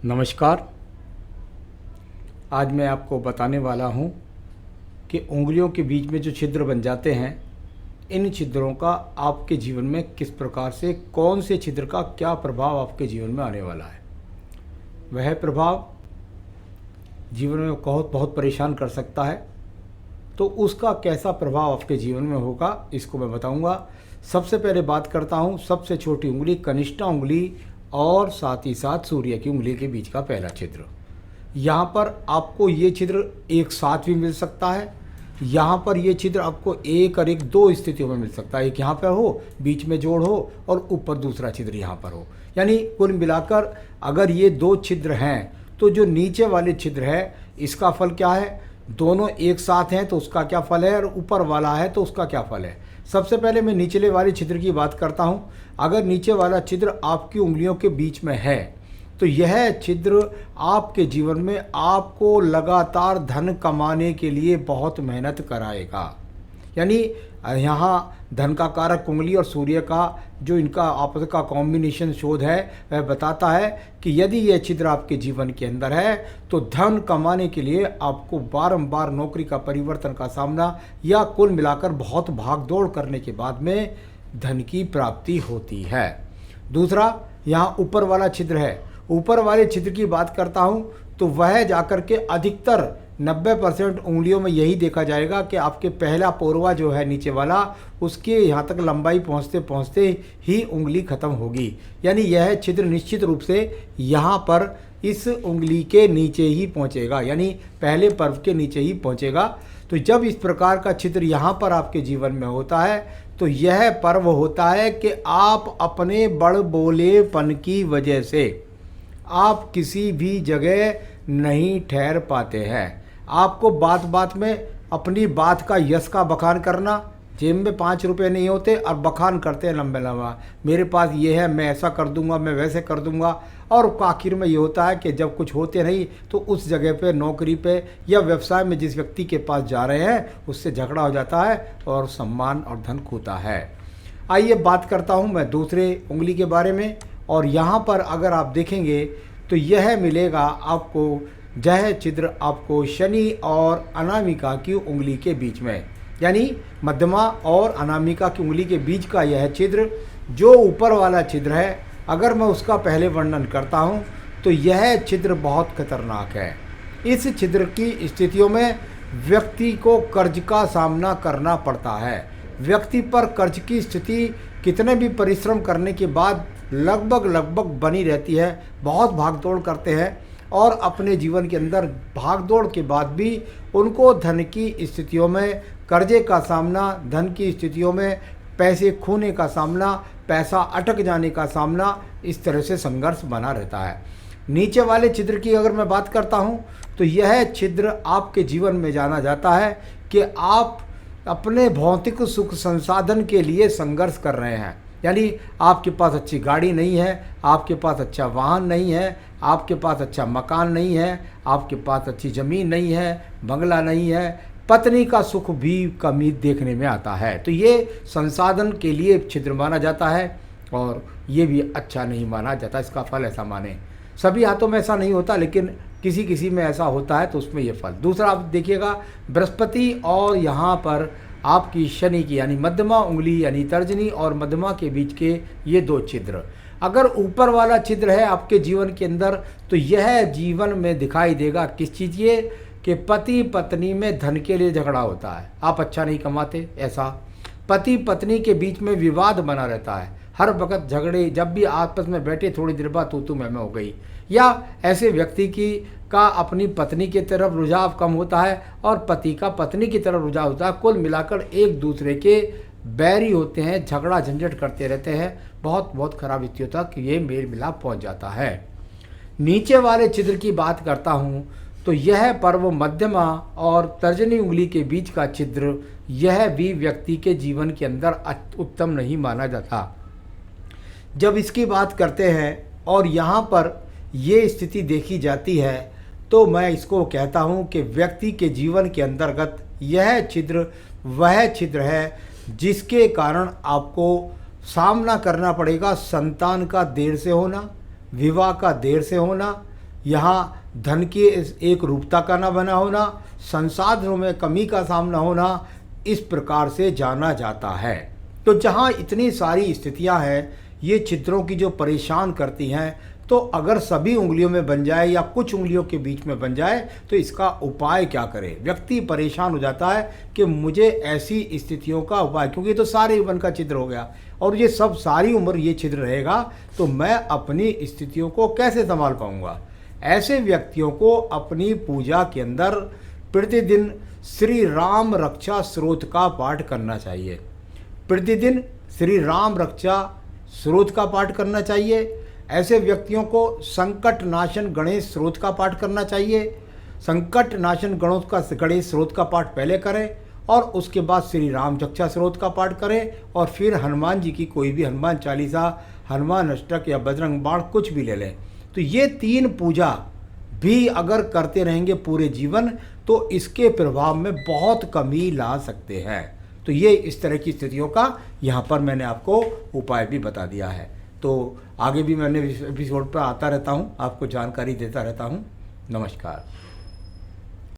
नमस्कार। आज मैं आपको बताने वाला हूँ कि उंगलियों के बीच में जो छिद्र बन जाते हैं, इन छिद्रों का आपके जीवन में किस प्रकार से, कौन से छिद्र का क्या प्रभाव आपके जीवन में आने वाला है। वह प्रभाव जीवन में बहुत बहुत परेशान कर सकता है। तो उसका कैसा प्रभाव आपके जीवन में होगा, इसको मैं बताऊंगा। सबसे पहले बात करता हूँ सबसे छोटी उंगली, कनिष्ठा उंगली और साथ ही साथ सूर्य की उंगली के बीच का पहला छिद्र। यहाँ पर आपको ये छिद्र एक साथ भी मिल सकता है। यहाँ पर ये छिद्र आपको एक और एक दो स्थितियों में मिल सकता है। एक यहाँ पर हो, बीच में जोड़ हो और ऊपर दूसरा छिद्र यहाँ पर हो। यानी कुल मिलाकर अगर ये दो छिद्र हैं तो जो नीचे वाले छिद्र है इसका फल क्या है, दोनों एक साथ हैं तो उसका क्या फल है, और ऊपर वाला है तो उसका क्या फल है। सबसे पहले मैं निचले वाले छिद्र की बात करता हूं। अगर नीचे वाला छिद्र आपकी उंगलियों के बीच में है तो यह छिद्र आपके जीवन में आपको लगातार धन कमाने के लिए बहुत मेहनत कराएगा। यानी यहाँ धन का कारक उंगली और सूर्य का जो इनका आपस का कॉम्बिनेशन शोध है वह बताता है कि यदि यह छिद्र आपके जीवन के अंदर है तो धन कमाने के लिए आपको बारंबार नौकरी का परिवर्तन का सामना या कुल मिलाकर बहुत भागदौड़ करने के बाद में धन की प्राप्ति होती है। दूसरा, यहाँ ऊपर वाला छिद्र है। ऊपर वाले छिद्र की बात करता हूँ तो वह जाकर के अधिकतर 90% उंगलियों में यही देखा जाएगा कि आपके पहला पोरवा जो है नीचे वाला, उसके यहाँ तक लंबाई पहुँचते पहुँचते ही उंगली ख़त्म होगी। यानी यह छिद्र निश्चित रूप से यहाँ पर इस उंगली के नीचे ही पहुँचेगा, यानी पहले पर्व के नीचे ही पहुँचेगा। तो जब इस प्रकार का छिद्र यहाँ पर आपके जीवन में होता है तो यह पर्व होता है कि आप अपने बड़ बोलेपन की वजह से आप किसी भी जगह नहीं ठहर पाते हैं। आपको बात बात में अपनी बात का यश का बखान करना, जेब में 5 रुपए नहीं होते और बखान करते हैं लंबे लंबा, मेरे पास ये है, मैं ऐसा कर दूंगा, मैं वैसे कर दूंगा। और आखिर में ये होता है कि जब कुछ होते नहीं तो उस जगह पे, नौकरी पे या व्यवसाय में जिस व्यक्ति के पास जा रहे हैं उससे झगड़ा हो जाता है और सम्मान और धन खोता है। आइए बात करता हूँ मैं दूसरे उंगली के बारे में। और यहाँ पर अगर आप देखेंगे तो यह मिलेगा आपको, यह छिद्र आपको शनि और अनामिका की उंगली के बीच में, यानी मध्यमा और अनामिका की उंगली के बीच का यह छिद्र जो ऊपर वाला छिद्र है, अगर मैं उसका पहले वर्णन करता हूँ तो यह छिद्र बहुत खतरनाक है। इस छिद्र की स्थितियों में व्यक्ति को कर्ज का सामना करना पड़ता है। व्यक्ति पर कर्ज की स्थिति कितने भी परिश्रम करने के बाद लगभग बनी रहती है। बहुत भागदौड़ करते हैं और अपने जीवन के अंदर भागदौड़ के बाद भी उनको धन की स्थितियों में कर्जे का सामना, धन की स्थितियों में पैसे खोने का सामना, पैसा अटक जाने का सामना, इस तरह से संघर्ष बना रहता है। नीचे वाले छिद्र की अगर मैं बात करता हूँ तो यह छिद्र आपके जीवन में जाना जाता है कि आप अपने भौतिक सुख संसाधन के लिए संघर्ष कर रहे हैं। यानी आपके पास अच्छी गाड़ी नहीं है, आपके पास अच्छा वाहन नहीं है, आपके पास अच्छा मकान नहीं है, आपके पास अच्छी ज़मीन नहीं है, बंगला नहीं है, पत्नी का सुख भी कमी देखने में आता है। तो ये संसाधन के लिए छिद्र माना जाता है और ये भी अच्छा नहीं माना जाता, इसका फल ऐसा माने। सभी हाथों में ऐसा नहीं होता लेकिन किसी किसी में ऐसा होता है तो उसमें ये फल। दूसरा आप देखिएगा, बृहस्पति और यहाँ पर आपकी शनि की यानी मध्यमा उंगली यानी तर्जनी और मध्यमा के बीच के ये दो छिद्र, अगर ऊपर वाला छिद्र है आपके जीवन के अंदर तो यह जीवन में दिखाई देगा किस चीज़ ये, कि पति पत्नी में धन के लिए झगड़ा होता है, आप अच्छा नहीं कमाते, ऐसा पति पत्नी के बीच में विवाद बना रहता है, हर वक्त झगड़े, जब भी आपस में बैठे थोड़ी देर बाद तू मैं हो गई। या ऐसे व्यक्ति की का अपनी पत्नी की तरफ रुझाव कम होता है और पति का पत्नी की तरफ रुझाव होता है। कुल मिलाकर एक दूसरे के बैरी होते हैं, झगड़ा झंझट करते रहते हैं, बहुत खराब स्थिति होता है कि ये मेल मिलाप पहुँच जाता है। नीचे वाले छिद्र की बात करता हूँ तो यह पर्व मध्यमा और तर्जनी उंगली के बीच का छिद्र, यह भी व्यक्ति के जीवन के अंदर उत्तम नहीं माना जाता। जब इसकी बात करते हैं और यहाँ पर ये स्थिति देखी जाती है तो मैं इसको कहता हूँ कि व्यक्ति के जीवन के अंतर्गत यह छिद्र वह छिद्र है जिसके कारण आपको सामना करना पड़ेगा संतान का देर से होना, विवाह का देर से होना, यहाँ धन की एक रूपता का न बना होना, संसाधनों में कमी का सामना होना, इस प्रकार से जाना जाता है। तो जहाँ इतनी सारी स्थितियाँ हैं ये छिद्रों की जो परेशान करती हैं, तो अगर सभी उंगलियों में बन जाए या कुछ उंगलियों के बीच में बन जाए तो इसका उपाय क्या करे। व्यक्ति परेशान हो जाता है कि मुझे ऐसी स्थितियों का उपाय, क्योंकि तो सारे जीवन का छिद्र हो गया और ये सब सारी उम्र ये छिद्र रहेगा, तो मैं अपनी स्थितियों को कैसे संभाल पाऊंगा। ऐसे व्यक्तियों को अपनी पूजा के अंदर प्रतिदिन श्री राम रक्षा स्रोत का पाठ करना चाहिए। प्रतिदिन श्री राम रक्षा स्रोत का पाठ करना चाहिए। ऐसे व्यक्तियों को संकट नाशन गणेश स्रोत का पाठ करना चाहिए। संकट नाशन गणेश स्रोत का पाठ पहले करें और उसके बाद श्री राम रक्षा स्रोत का पाठ करें और फिर हनुमान जी की कोई भी हनुमान चालीसा, हनुमान अष्टक या बजरंग बाण कुछ भी ले लें। तो ये 3 पूजा भी अगर करते रहेंगे पूरे जीवन तो इसके प्रभाव में बहुत कमी ला सकते हैं। तो ये इस तरह की स्थितियों का यहाँ पर मैंने आपको उपाय भी बता दिया है। तो आगे भी मैंने एपिसोड पर आता रहता हूँ, आपको जानकारी देता रहता हूँ। नमस्कार।